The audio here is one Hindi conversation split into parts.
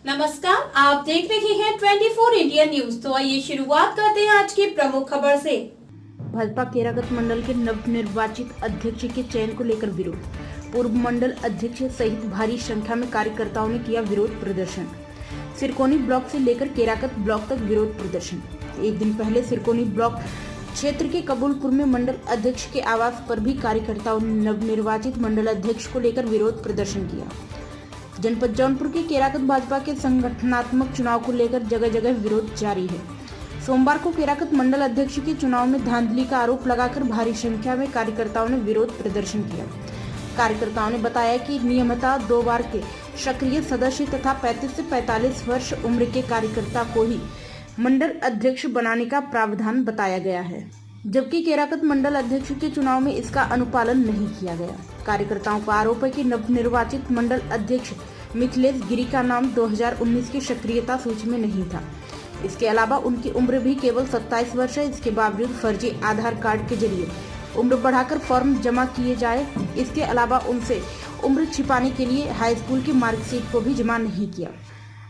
नमस्कार, आप देख रहे हैं 24 इंडिया न्यूज। तो आइए शुरुआत करते हैं आज की प्रमुख खबर से। भाजपा केरागत मंडल के नवनिर्वाचित अध्यक्ष के चयन को लेकर विरोध। पूर्व मंडल अध्यक्ष सहित भारी संख्या में कार्यकर्ताओं ने किया विरोध प्रदर्शन। सिरकोनी ब्लॉक से लेकर केरागत ब्लॉक तक विरोध प्रदर्शन। एक दिन पहले सिरकोनी ब्लॉक क्षेत्र के कबूलपुर में मंडल अध्यक्ष के आवास पर भी कार्यकर्ताओं ने नवनिर्वाचित मंडल अध्यक्ष को लेकर विरोध प्रदर्शन किया। जनपद जौनपुर के केरागत भाजपा के संगठनात्मक चुनाव को लेकर जगह जगह विरोध जारी है। सोमवार को केरागत मंडल अध्यक्ष के चुनाव में धांधली का आरोप लगाकर भारी संख्या में कार्यकर्ताओं ने विरोध प्रदर्शन किया। कार्यकर्ताओं ने बताया कि नियमितः 2 बार के सक्रिय सदस्य तथा 35 से 45 वर्ष उम्र के कार्यकर्ता को ही मंडल अध्यक्ष बनाने का प्रावधान बताया गया है, जबकि केरागत मंडल अध्यक्ष के चुनाव में इसका अनुपालन नहीं किया गया। कार्यकर्ताओं का आरोप है कि नवनिर्वाचित मंडल अध्यक्ष मिथिलेश गिरी का नाम 2019 की सक्रियता सूची में नहीं था। इसके अलावा उनकी उम्र भी केवल 27 वर्ष है। इसके बावजूद फर्जी आधार कार्ड के जरिए उम्र बढ़ाकर फॉर्म जमा किए जाए। इसके अलावा उनसे उम्र छिपाने के लिए हाई स्कूल की मार्कशीट को भी जमा नहीं किया।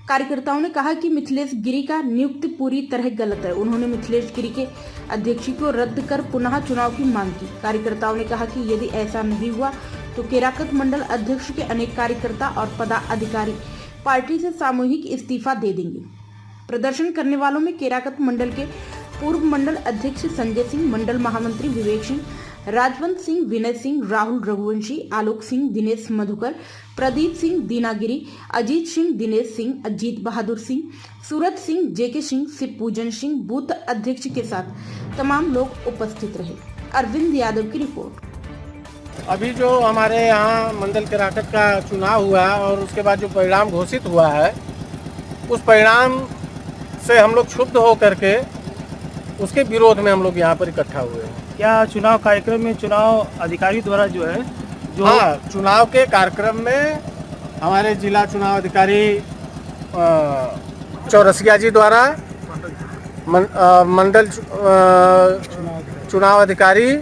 कार्यकर्ताओं ने कहा कि मिथिलेश गिरी का नियुक्ति पूरी तरह गलत है। उन्होंने मिथिलेश गिरी के अध्यक्ष को रद्द कर पुनः चुनाव की मांग की। कार्यकर्ताओं ने कहा कि यदि ऐसा नहीं हुआ तो केरागत मंडल अध्यक्ष के अनेक कार्यकर्ता और पदाधिकारी पार्टी से सामूहिक इस्तीफा दे देंगे। प्रदर्शन करने वालों में केरागत मंडल के पूर्व मंडल अध्यक्ष संजय सिंह, मंडल महामंत्री विवेक सिंह, राजवंत सिंह, विनय सिंह, राहुल रघुवंशी, आलोक सिंह, दिनेश मधुकर, प्रदीप सिंह, दीनागिरी, अजीत सिंह, दिनेश सिंह, अजीत बहादुर सिंह, सूरत सिंह, जेके सिंह, शिवपूजन सिंह, बूथ अध्यक्ष के साथ तमाम लोग उपस्थित रहे। अरविंद यादव की रिपोर्ट। अभी जो हमारे यहाँ मंडल केरागत का चुनाव हुआ और उसके बाद जो परिणाम घोषित हुआ है, उस परिणाम से हम लोग क्षुब्ध होकर के उसके विरोध में हम लोग यहाँ पर इकट्ठा हुए हैं। क्या चुनाव कार्यक्रम में चुनाव अधिकारी द्वारा जो है चुनाव के कार्यक्रम में हमारे जिला चुनाव अधिकारी चौरसिया जी द्वारा मंडल चुनाव अधिकारी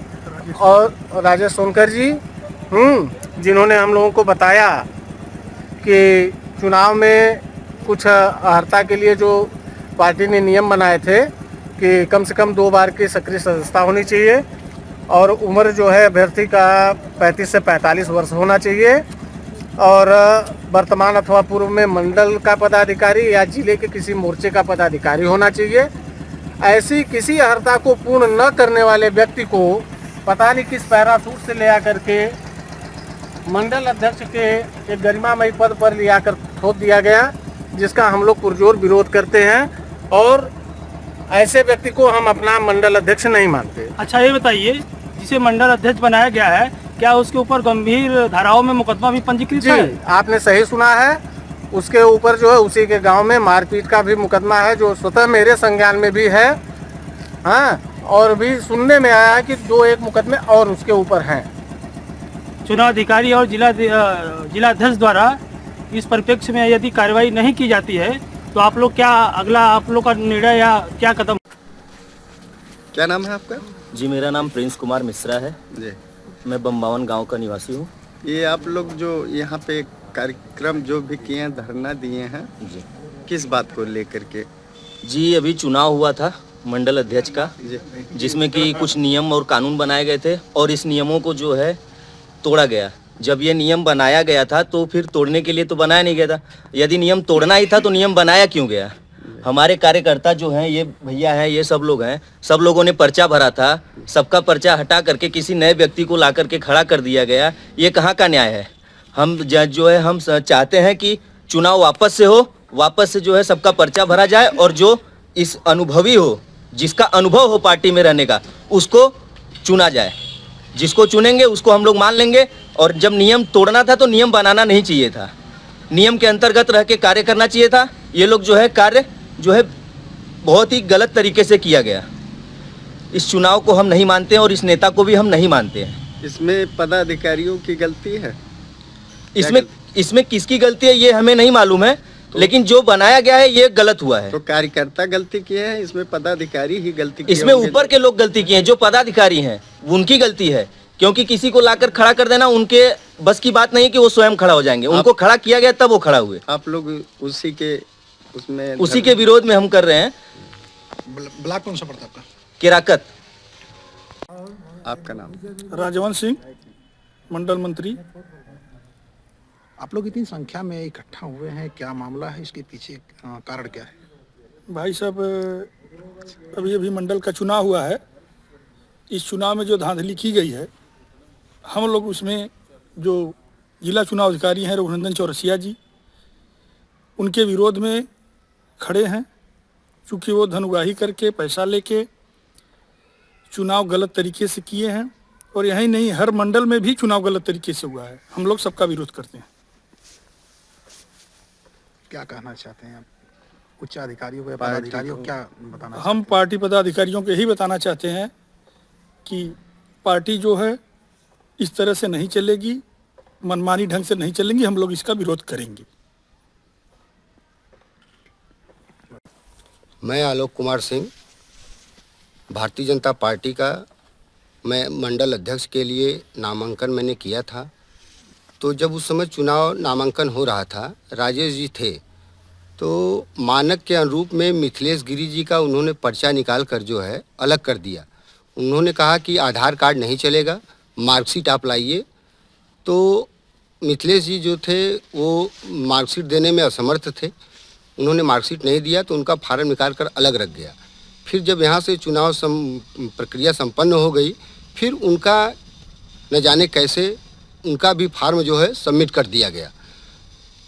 और राजेश सोनकर जी जिन्होंने हम लोगों को बताया कि चुनाव में कुछ अर्हता के लिए जो पार्टी ने नियम बनाए थे कि कम से कम 2 बार की सक्रिय सदस्यता होनी चाहिए और उम्र जो है अभ्यर्थी का 35 से 45 वर्ष होना चाहिए और वर्तमान अथवा पूर्व में मंडल का पदाधिकारी या जिले के किसी मोर्चे का पदाधिकारी होना चाहिए। ऐसी किसी अर्हता को पूर्ण न करने वाले व्यक्ति को पता नहीं किस पैरासूट से ले आकर के मंडल अध्यक्ष के एक गरिमामयी पद पर ले आकर ठोक दिया गया, जिसका हम लोग पुरजोर विरोध करते हैं और ऐसे व्यक्ति को हम अपना मंडल अध्यक्ष नहीं मानते। अच्छा, ये बताइए, जिसे मंडल अध्यक्ष बनाया गया है, क्या उसके ऊपर गंभीर धाराओं में मुकदमा भी पंजीकृत है? जी, आपने सही सुना है। उसके ऊपर जो है उसी के गांव में मारपीट का भी मुकदमा है, जो स्वतः मेरे संज्ञान में भी है। हाँ, और भी सुनने में आया है कि 2-1 मुकदमे और उसके ऊपर हैं। चुनाव अधिकारी और जिला अध्यक्ष द्वारा इस परिप्रेक्ष्य में यदि कार्रवाई नहीं की जाती है तो आप लोग क्या अगला आप लोग का निर्णय या क्या कदम? क्या नाम है आपका? जी, मेरा नाम प्रिंस कुमार मिश्रा है जी। मैं बम्बावन गांव का निवासी हूँ। ये आप लोग जो यहाँ पे कार्यक्रम जो भी किए हैं, धरना दिए हैं जी, किस बात को लेकर के? जी, अभी चुनाव हुआ था मंडल अध्यक्ष का, जिसमें कि कुछ नियम और कानून बनाए गए थे और इस नियमों को जो है तोड़ा गया। जब ये नियम बनाया गया था तो फिर तोड़ने के लिए तो बनाया नहीं गया था। यदि नियम तोड़ना ही था तो नियम बनाया क्यों गया? हमारे कार्यकर्ता जो हैं, ये भैया हैं, ये सब लोग हैं, सब लोगों ने पर्चा भरा था। सबका पर्चा हटा करके किसी नए व्यक्ति को ला करके खड़ा कर दिया गया। ये कहाँ का न्याय है? हम जो है हम चाहते हैं कि चुनाव वापस से हो, वापस से जो है सबका पर्चा भरा जाए और जो इस अनुभवी हो, जिसका अनुभव हो पार्टी में रहने का, उसको चुना जाए। जिसको चुनेंगे उसको हम लोग मान लेंगे। और जब नियम तोड़ना था तो नियम बनाना नहीं चाहिए था, नियम के अंतर्गत रह के कार्य करना चाहिए था। ये लोग जो है कार्य जो है बहुत ही गलत तरीके से किया गया। इस चुनाव को हम नहीं मानते हैं और इस नेता को भी हम नहीं मानते हैं। इसमें पदाधिकारियों की गलती है? इसमें किसकी गलती है ये हमें नहीं मालूम है, लेकिन जो बनाया गया है ये गलत हुआ है। तो कार्यकर्ता गलती किए हैं, इसमें पदाधिकारी ही गलती किए? इसमें ऊपर के लोग गलती किए हैं, जो पदाधिकारी हैं उनकी गलती है, क्योंकि किसी को लाकर खड़ा कर देना उनके बस की बात नहीं कि वो स्वयं खड़ा हो जाएंगे, उनको खड़ा किया गया तब वो खड़ा हुए। आप लोग उसी के उसमें उसी के विरोध में हम कर रहे हैं। ब्लॉक कौन सा पड़ता है आपका? केराकत। आपका नाम? राजवंश सिंह, मंडल मंत्री। आप लोग इतनी संख्या में इकट्ठा हुए हैं, क्या मामला है? इसके पीछे कारण क्या है? भाई साहब, अभी अभी मंडल का चुनाव हुआ है। इस चुनाव में जो धांधली की गई है, हम लोग उसमें जो जिला चुनाव अधिकारी हैं रघुनंदन चौरसिया जी, उनके विरोध में खड़े हैं। चूँकि वो धन उगाही करके पैसा लेके चुनाव गलत तरीके से किए हैं, और यही नहीं, हर मंडल में भी चुनाव गलत तरीके से हुआ है। हम लोग सबका विरोध करते हैं। क्या कहना चाहते हैं आप उच्च अधिकारियों को, पदाधिकारियों को क्या बताना? हम पार्टी पदाधिकारियों को यही बताना चाहते हैं कि पार्टी जो है इस तरह से नहीं चलेगी, मनमानी ढंग से नहीं चलेंगी। हम लोग इसका विरोध करेंगे। मैं आलोक कुमार सिंह, भारतीय जनता पार्टी का मैं मंडल अध्यक्ष के लिए नामांकन मैंने किया था। तो जब उस समय चुनाव नामांकन हो रहा था, राजेश जी थे, तो मानक के अनुरूप में मिथिलेश गिरी जी का उन्होंने पर्चा निकाल कर जो है अलग कर दिया। उन्होंने कहा कि आधार कार्ड नहीं चलेगा, मार्कशीट आप लाइए। तो मिथिलेश जी जो थे वो मार्कशीट देने में असमर्थ थे, उन्होंने मार्कशीट नहीं दिया, तो उनका फार्म निकाल कर अलग रख गया। फिर जब यहाँ से चुनाव प्रक्रिया संपन्न हो गई, फिर उनका न जाने कैसे उनका भी फार्म जो है सबमिट कर दिया गया।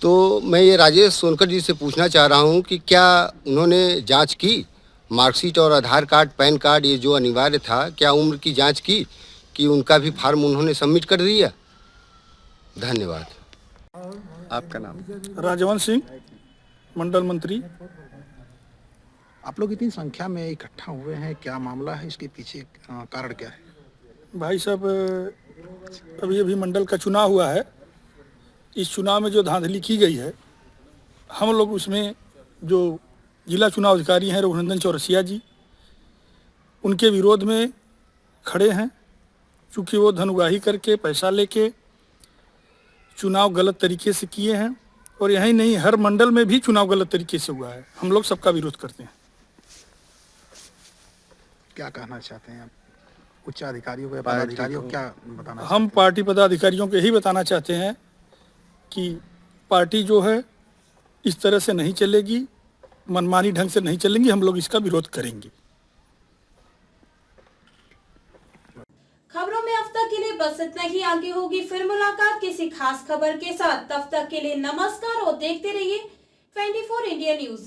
तो मैं ये राजेश सोनकर जी से पूछना चाह रहा हूँ कि क्या उन्होंने जांच की? मार्कशीट और आधार कार्ड, पैन कार्ड ये जो अनिवार्य था, क्या उम्र की जांच की कि उनका भी फार्म उन्होंने सबमिट कर दिया? धन्यवाद। आपका नाम? राजवंश सिंह, मंडल मंत्री। आप लोग इतनी संख्या में इकट्ठा हुए हैं, क्या मामला है? इसके पीछे कारण क्या है? भाई साहब, अभी अभी मंडल का चुनाव हुआ है। इस चुनाव में जो धांधली की गई है, हम लोग उसमें जो जिला चुनाव अधिकारी हैं रघुनंदन चौरसिया जी, उनके विरोध में खड़े हैं। चूँकि वो धन उगाही करके पैसा लेके चुनाव गलत तरीके से किए हैं, और यही नहीं, हर मंडल में भी चुनाव गलत तरीके से हुआ है। हम लोग सबका विरोध करते हैं। क्या कहना चाहते हैं आप उच्च अधिकारियों को, पदाधिकारियों को क्या बताना? हम पार्टी पदाधिकारियों को यही बताना चाहते हैं कि पार्टी जो है इस तरह से नहीं चलेगी, मनमानी ढंग से नहीं चलेंगी। हम लोग इसका विरोध करेंगे। खबरों में अब तक के लिए बस इतना ही। आगे होगी फिर मुलाकात किसी खास खबर के साथ। तब तक के लिए नमस्कार और देखते रहिए 24 इंडिया न्यूज।